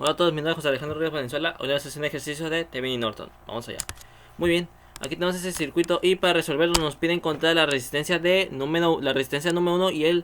Hola a todos, mi nombre es José Alejandro Ríos Valenzuela. Hoy vamos a hacer un ejercicio de Thevenin Norton. Vamos allá. Muy bien, aquí tenemos ese circuito y para resolverlo nos pide encontrar la resistencia número 1 y el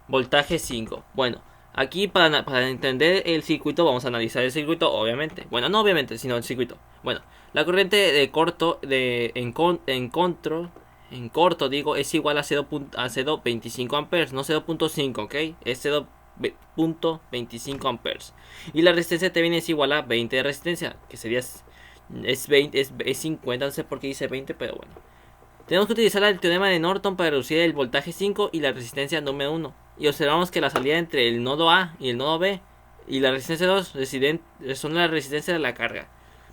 voltaje 5. Bueno, aquí para entender el circuito vamos a analizar el circuito, obviamente. Bueno, no obviamente, sino el circuito. Bueno, la corriente de corto en corto digo es igual a 0.25 amperes, no 0.5, ¿ok? Es 0.25 amperes. Y la resistencia Thevenin es igual a 20 de resistencia, que sería es 50, no sé por qué dice 20, pero bueno. Tenemos que utilizar el teorema de Norton para reducir el voltaje 5 y la resistencia número 1. Y observamos que la salida entre el nodo A y el nodo B y la resistencia 2 son la resistencia de la carga.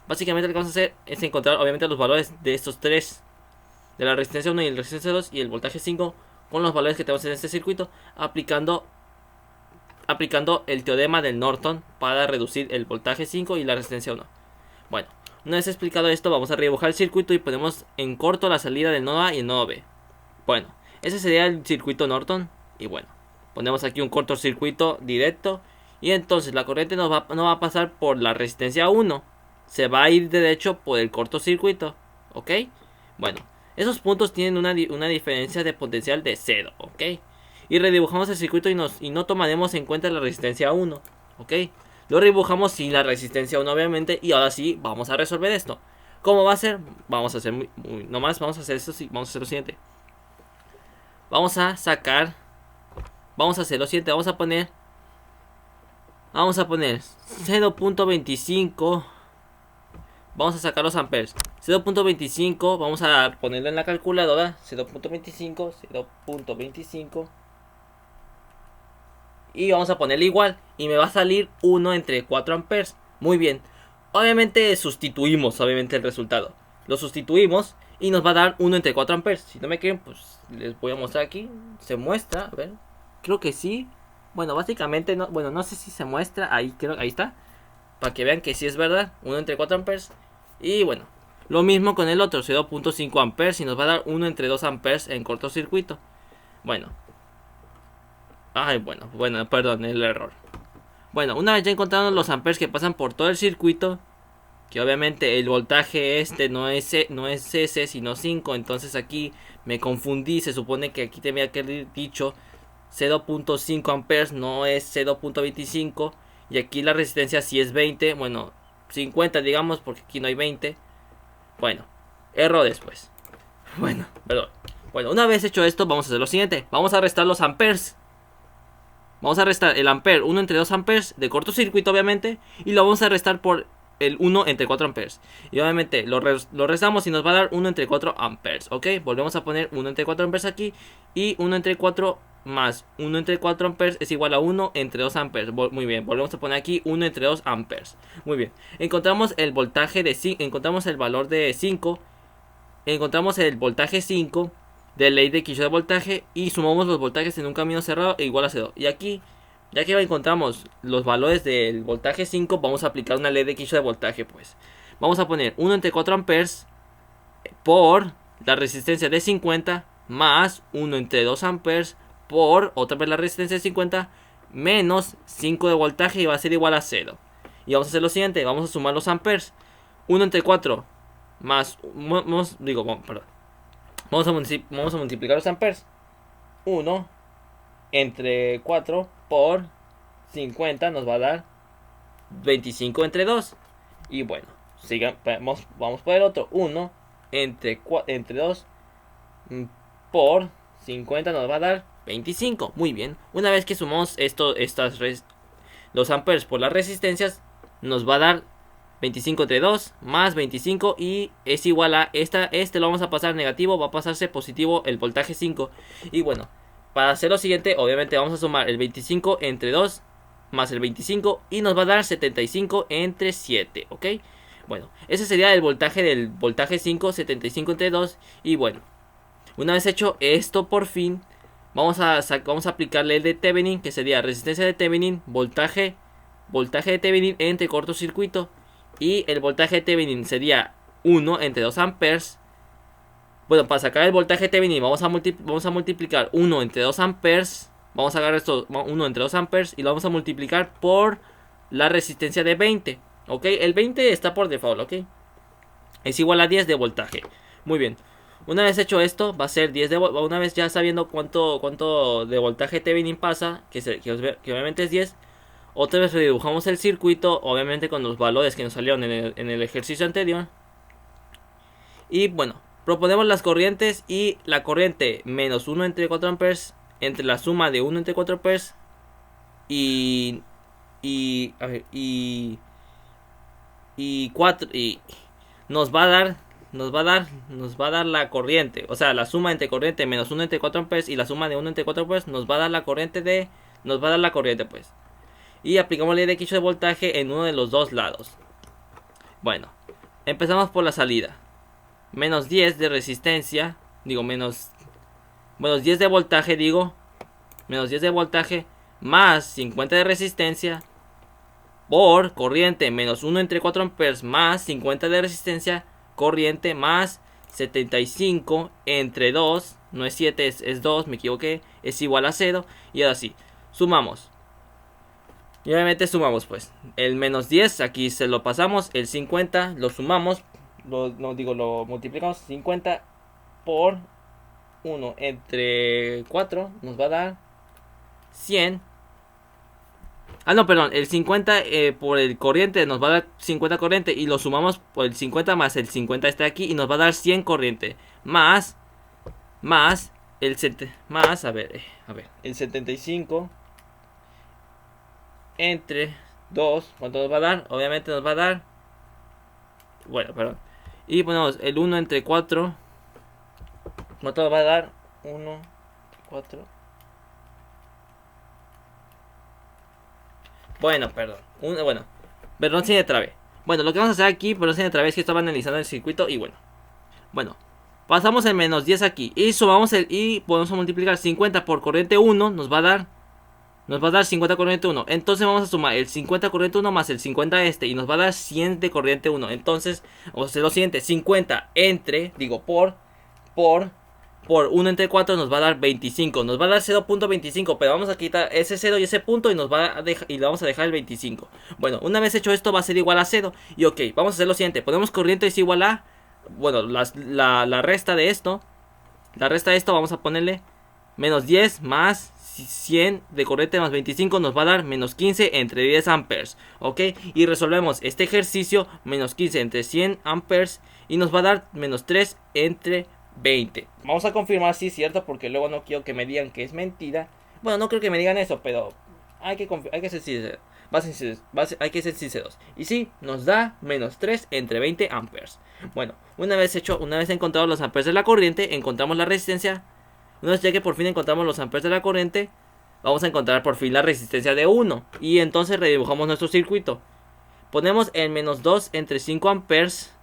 Básicamente lo que vamos a hacer es encontrar obviamente los valores de estos tres, de la resistencia 1 y la resistencia 2 y el voltaje 5, con los valores que tenemos en este circuito, aplicando el teorema del Norton para reducir el voltaje 5 y la resistencia 1. Bueno, una vez explicado esto, vamos a redibujar el circuito y ponemos en corto la salida del nodo A y el nodo B. Bueno, ese sería el circuito Norton. Y bueno, ponemos aquí un cortocircuito directo. Y entonces la corriente no va a pasar por la resistencia 1. Se va a ir derecho por el cortocircuito. ¿Ok? Bueno, esos puntos tienen una diferencia de potencial de 0. ¿Ok? Y redibujamos el circuito y no tomaremos en cuenta la resistencia 1. ¿Ok? Lo dibujamos sin la resistencia 1 obviamente. Y ahora sí, vamos a resolver esto. ¿Cómo va a ser? Vamos a hacer vamos a hacer esto. Vamos a hacer lo siguiente. Vamos a hacer lo siguiente. Vamos a poner 0.25. Vamos a sacar los amperes. 0.25. Vamos a ponerlo en la calculadora. 0.25. Y vamos a ponerle igual. Y me va a salir 1 entre 4 amperes. Muy bien. Obviamente sustituimos el resultado. Lo sustituimos y nos va a dar 1 entre 4 amperes. Si no me creen, pues les voy a mostrar aquí. Se muestra, a ver. Creo que sí. Bueno, básicamente no. Bueno, no sé si se muestra. Ahí está. Para que vean que sí es verdad. 1 entre 4 amperes. Y bueno, lo mismo con el otro. 0.5 amperes. Y nos va a dar 1 entre 2 amperes en cortocircuito. Bueno. Perdón, el error. Bueno, una vez ya encontramos los amperes que pasan por todo el circuito, que obviamente el voltaje no es ese, sino 5. Entonces aquí me confundí. Se supone que aquí tenía que haber dicho 0.5 amperes, no es 0.25. Y aquí la resistencia sí es 20. Bueno, 50 digamos, porque aquí no hay 20. Bueno, errores pues. Bueno, perdón. Bueno, una vez hecho esto, vamos a hacer lo siguiente. Vamos a restar los amperes. Vamos a restar el ampere 1 entre 2 amperes de cortocircuito obviamente. Y lo vamos a restar por el 1 entre 4 amperes. Y obviamente lo restamos y nos va a dar 1 entre 4 amperes. Ok, volvemos a poner 1 entre 4 amperes aquí. Y 1 entre 4 más 1 entre 4 amperes es igual a 1 entre 2 amperes. Muy bien, volvemos a poner aquí 1 entre 2 amperes. Muy bien, encontramos el voltaje de 5. Encontramos el valor de 5. Encontramos el voltaje 5 de ley de Kirchhoff de voltaje y sumamos los voltajes en un camino cerrado e igual a 0. Y aquí, ya que encontramos los valores del voltaje 5, vamos a aplicar una ley de Kirchhoff de voltaje, pues. Vamos a poner 1 entre 4 amperes por la resistencia de 50 más 1 entre 2 amperes por otra vez la resistencia de 50 menos 5 de voltaje y va a ser igual a 0. Y vamos a hacer lo siguiente, vamos a sumar los amperes. 1 entre 4 más, Vamos a multiplicar los amperes. 1 entre 4 por 50 nos va a dar 25 entre 2. Y bueno, vamos por el otro. 1 entre 2 por 50 nos va a dar 25. Muy bien. Una vez que sumamos los amperes por las resistencias, nos va a dar 25 entre 2 más 25 y es igual a este lo vamos a pasar negativo, va a pasarse positivo el voltaje 5. Y bueno, para hacer lo siguiente, obviamente vamos a sumar el 25 entre 2 más el 25 y nos va a dar 75 entre 7, ¿ok? Bueno, ese sería el voltaje del voltaje 5, 75 entre 2. Y bueno, una vez hecho esto por fin, vamos a aplicarle el de Thevenin, que sería resistencia de Thevenin, voltaje de Thevenin entre cortocircuito. Y el voltaje de Thevenin sería 1 entre 2 amperes. Bueno, para sacar el voltaje de Thevenin vamos a multiplicar 1 entre 2 amperes. Vamos a agarrar esto, 1 entre 2 amperes, y lo vamos a multiplicar por la resistencia de 20. Ok, el 20 está por default, ok. Es igual a 10 de voltaje. Muy bien. Una vez hecho esto, va a ser 10 de voltaje. Una vez ya sabiendo cuánto de voltaje Thevenin pasa, que obviamente es 10. Otra vez redibujamos el circuito, obviamente con los valores que nos salieron en el ejercicio anterior. Y bueno, proponemos las corrientes y la corriente menos 1 entre 4 amperes entre la suma de 1 entre 4 amperes y 4 y nos va a dar la corriente, o sea, la suma entre corriente menos 1 entre 4 amperes y la suma de 1 entre 4 amperes nos va a dar la corriente pues. Y aplicamos ley de Kirchhoff de voltaje en uno de los dos lados. Bueno, empezamos por la salida. Menos 10 de resistencia, menos 10 de voltaje, menos 10 de voltaje más 50 de resistencia por corriente menos 1 entre 4 amperes más 50 de resistencia, corriente más 75 entre 2, no es 7, es 2, me equivoqué, es igual a 0. Y ahora sí, sumamos. Y obviamente sumamos pues. El menos 10, aquí se lo pasamos, el 50 lo sumamos, lo multiplicamos, 50 por 1 entre 4 nos va a dar 100. Ah, no, perdón, el 50 por el corriente nos va a dar 50 corriente y lo sumamos por el 50 más el 50 está aquí y nos va a dar 100 corriente. Más el el 75 entre 2, ¿cuánto nos va a dar? Obviamente nos va a dar, bueno, perdón. Y ponemos el 1 entre 4, ¿cuánto nos va a dar? 1, 4. Bueno, perdón si me trabé. Bueno, lo que vamos a hacer aquí, perdón si me trabé, es que estaba analizando el circuito y bueno, pasamos el menos 10 aquí y sumamos y podemos multiplicar 50 por corriente 1, nos va a dar 50 corriente 1. Entonces vamos a sumar el 50 corriente 1 más el 50 y nos va a dar 100 de corriente 1. Entonces vamos a hacer lo siguiente, 50 entre, por 1 entre 4 nos va a dar 25. Nos va a dar 0.25, pero vamos a quitar ese 0 y ese punto y le vamos a dejar el 25. Bueno, una vez hecho esto va a ser igual a 0. Y ok, vamos a hacer lo siguiente. Ponemos corriente es igual a, bueno, la resta de esto. La resta de esto vamos a ponerle menos 10 más 100 de corriente más 25 nos va a dar menos 15 entre 10 amperes. Ok, y resolvemos este ejercicio, menos 15 entre 100 amperes y nos va a dar menos 3 entre 20. Vamos a confirmar si es cierto, porque luego no quiero que me digan que es mentira. Bueno, no creo que me digan eso, pero hay que ser sinceros. Hay que ser sinceros. Y sí, nos da menos 3 entre 20 amperes. Bueno, una vez encontrado los amperes de la corriente, encontramos la resistencia. Una vez ya que por fin encontramos los amperes de la corriente, vamos a encontrar por fin la resistencia de 1. Y entonces redibujamos nuestro circuito. Ponemos el menos 2 entre 5 amperes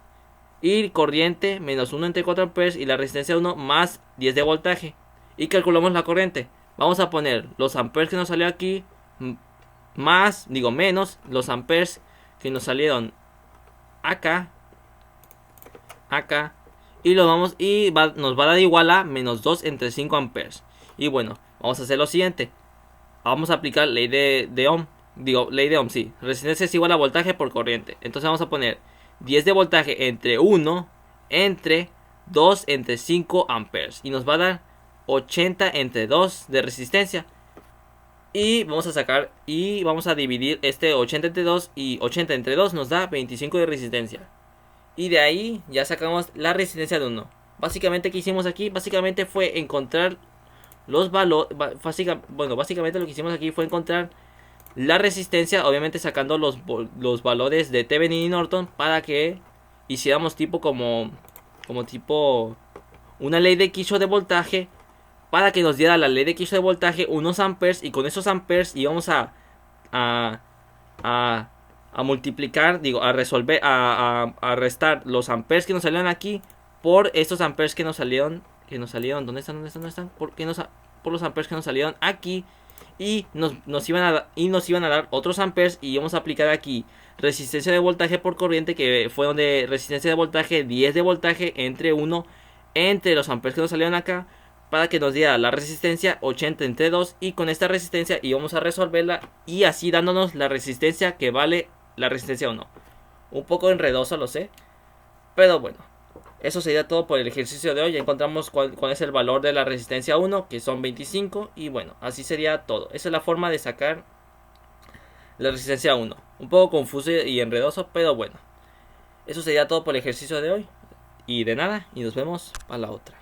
y corriente menos 1 entre 4 amperes y la resistencia 1 más 10 de voltaje. Y calculamos la corriente. Vamos a poner los amperes que nos salió aquí menos los amperes que nos salieron acá. Y nos va a dar igual a menos 2 entre 5 amperes. Y bueno, vamos a hacer lo siguiente. Vamos a aplicar ley de Ohm. Ley de Ohm, sí. Resistencia es igual a voltaje por corriente. Entonces vamos a poner 10 de voltaje entre 1 entre 2 entre 5 amperes. Y nos va a dar 80 entre 2 de resistencia. Y vamos a dividir este 80 entre 2 y 80 entre 2 nos da 25 de resistencia. Y de ahí ya sacamos la resistencia de 1. Básicamente, ¿qué hicimos aquí? Básicamente fue encontrar los valores. Básicamente lo que hicimos aquí fue encontrar la resistencia, obviamente sacando los valores de Thevenin y Norton para que hiciéramos como tipo una ley de Kirchhoff de voltaje, para que nos diera la ley de Kirchhoff de voltaje unos amperes, y con esos amperes íbamos a multiplicar, a resolver, a restar los amperes que nos salieron aquí por estos amperes que nos salieron, ¿dónde están? Por los amperes que nos salieron aquí. Y nos iban a dar otros amperes y íbamos a aplicar aquí resistencia de voltaje por corriente, que fue donde resistencia de voltaje 10 de voltaje entre 1 entre los amperes que nos salieron acá para que nos diera la resistencia 80 entre 2, y con esta resistencia íbamos a resolverla y así dándonos la resistencia que vale la resistencia 1. Un poco enredoso, lo sé, pero bueno, eso sería todo por el ejercicio de hoy. Ya encontramos cuál es el valor de la resistencia 1, que son 25, y bueno, así sería todo. Esa es la forma de sacar la resistencia 1. Un poco confuso y enredoso, pero bueno, eso sería todo por el ejercicio de hoy. Y de nada, y nos vemos para la otra.